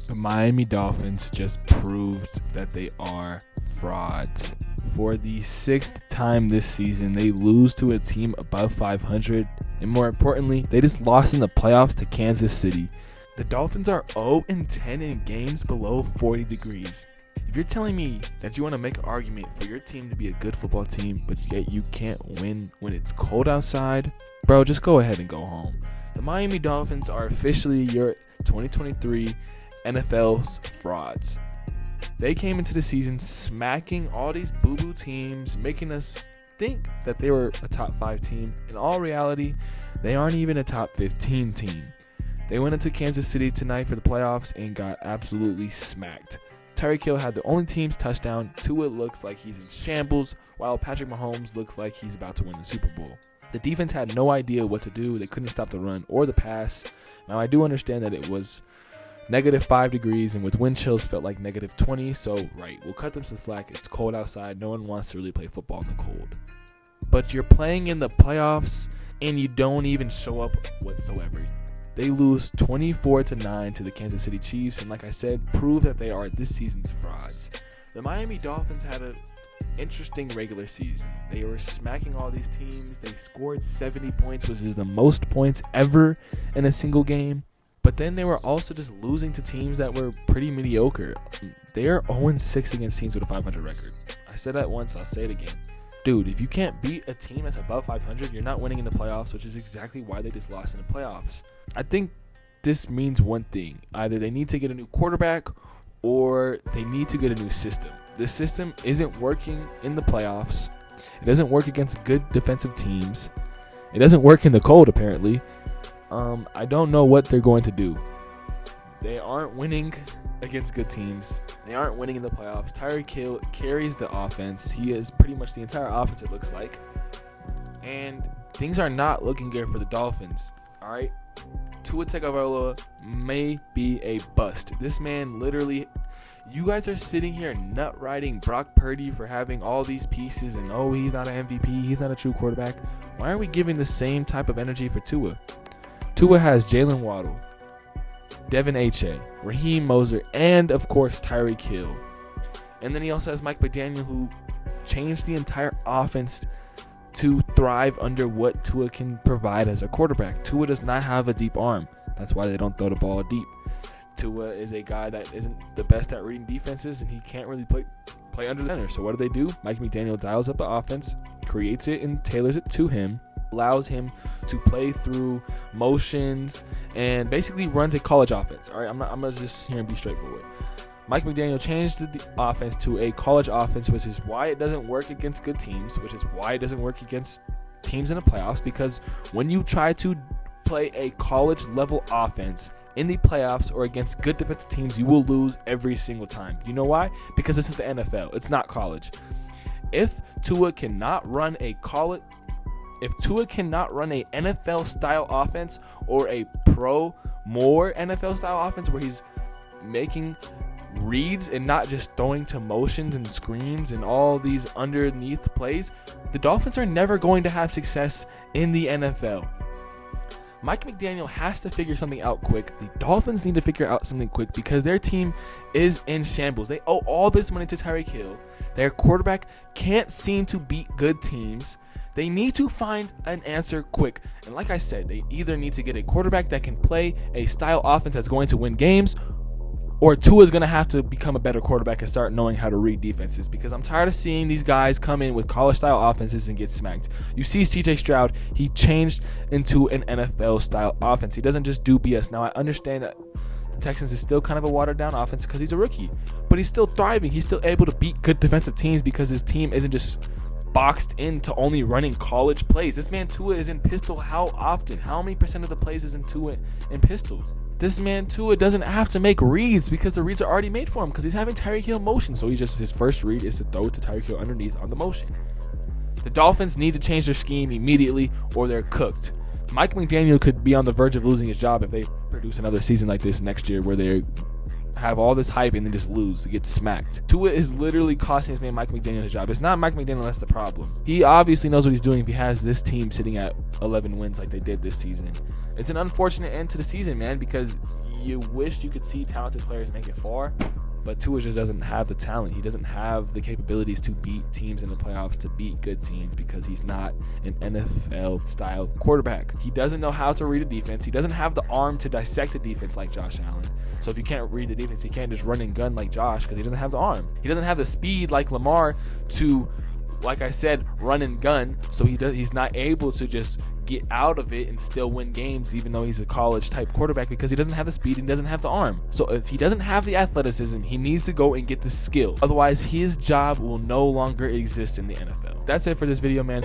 The Miami Dolphins just proved that they are frauds. For the 6th time this season, they lose to a team above 500, and more importantly, they just lost in the playoffs to Kansas City. The Dolphins are 0-10 in games below 40 degrees. If you're telling me that you want to make an argument for your team to be a good football team, but yet you can't win when it's cold outside, bro, just go ahead and go home. The Miami Dolphins are officially your 2023 NFL's frauds. They came into the season smacking all these boo-boo teams, making us think that they were a top 5 team. In all reality, they aren't even a top 15 team. They went into Kansas City tonight for the playoffs and got absolutely smacked. Tyreek Hill had the only team's touchdown. Tua looks like he's in shambles, while Patrick Mahomes looks like he's about to win the Super Bowl. The defense had no idea what to do. They couldn't stop the run or the pass. Now, I do understand that it was -5 degrees, and with wind chills felt like -20, so right, we'll cut them some slack. It's cold outside. No one wants to really play football in the cold. But you're playing in the playoffs, and you don't even show up whatsoever. They lose 24-9 to the Kansas City Chiefs, and like I said, prove that they are this season's frauds. The Miami Dolphins had an interesting regular season. They were smacking all these teams. They scored 70 points, which is the most points ever in a single game. But then they were also just losing to teams that were pretty mediocre. They are 0-6 against teams with a 500 record. I said that once, I'll say it again. Dude, if you can't beat a team that's above 500, you're not winning in the playoffs, which is exactly why they just lost in the playoffs. I think this means one thing. Either they need to get a new quarterback or they need to get a new system. This system isn't working in the playoffs. It doesn't work against good defensive teams. It doesn't work in the cold, apparently. I don't know what they're going to do. They aren't winning against good teams. They aren't winning in the playoffs. Tyreek Hill carries the offense. He is pretty much the entire offense, it looks like. And things are not looking good for the Dolphins. All right? Tua Tagovailoa may be a bust. This man literally, you guys are sitting here nut riding Brock Purdy for having all these pieces and, oh, he's not an MVP. He's not a true quarterback. Why are we giving the same type of energy for Tua? Tua has Jalen Waddle, Devin Achane, Raheem Mostert, and, of course, Tyreek Hill. And then he also has Mike McDaniel, who changed the entire offense to thrive under what Tua can provide as a quarterback. Tua does not have a deep arm. That's why they don't throw the ball deep. Tua is a guy that isn't the best at reading defenses, and he can't really play under the center. So what do? Mike McDaniel dials up the offense, creates it and tailors it to him, allows him to play through motions, and basically runs a college offense. All right, I'm gonna just here and be straightforward. Mike McDaniel changed the offense to a college offense, which is why it doesn't work against good teams, which is why it doesn't work against teams in the playoffs, because when you try to play a college level offense in the playoffs or against good defensive teams, you will lose every single time. You know why? Because this is the NFL. It's not college. If Tua cannot run a NFL style offense or a more NFL style offense where he's making reads and not just throwing to motions and screens and all these underneath plays, the Dolphins are never going to have success in the NFL. Mike McDaniel has to figure something out quick. The Dolphins need to figure out something quick because their team is in shambles. They owe all this money to Tyreek Hill. Their quarterback can't seem to beat good teams. They need to find an answer quick. And like I said, they either need to get a quarterback that can play a style offense that's going to win games, or Tua is going to have to become a better quarterback and start knowing how to read defenses, because I'm tired of seeing these guys come in with college-style offenses and get smacked. You see CJ Stroud, he changed into an NFL-style offense. He doesn't just do BS. Now, I understand that the Texans is still kind of a watered-down offense because he's a rookie, but he's still thriving. He's still able to beat good defensive teams because his team isn't just boxed into only running college plays. This man Tua is in pistol how often? How many percent of the plays is in Tua in pistol? This man Tua doesn't have to make reads because the reads are already made for him because he's having Tyreek Hill motion. So his first read is to throw it to Tyreek Hill underneath on the motion. The Dolphins need to change their scheme immediately or they're cooked. Mike McDaniel could be on the verge of losing his job if they produce another season like this next year where they have all this hype and then just lose, get smacked. Tua is literally costing his man Mike McDaniel his job. It's not Mike McDaniel that's the problem. He obviously knows what he's doing if he has this team sitting at 11 wins like they did this season. It's an unfortunate end to the season, man, because you wish you could see talented players make it far, but Tua just doesn't have the talent. He doesn't have the capabilities to beat teams in the playoffs, to beat good teams, because he's not an NFL-style quarterback. He doesn't know how to read a defense. He doesn't have the arm to dissect a defense like Josh Allen. So if you can't read the defense, he can't just run and gun like Josh because he doesn't have the arm. He doesn't have the speed like Lamar to, like I said, run and gun. So he's not able to just get out of it and still win games, even though he's a college type quarterback, because he doesn't have the speed and doesn't have the arm. So if he doesn't have the athleticism, he needs to go and get the skill. Otherwise, his job will no longer exist in the NFL. That's it for this video, man.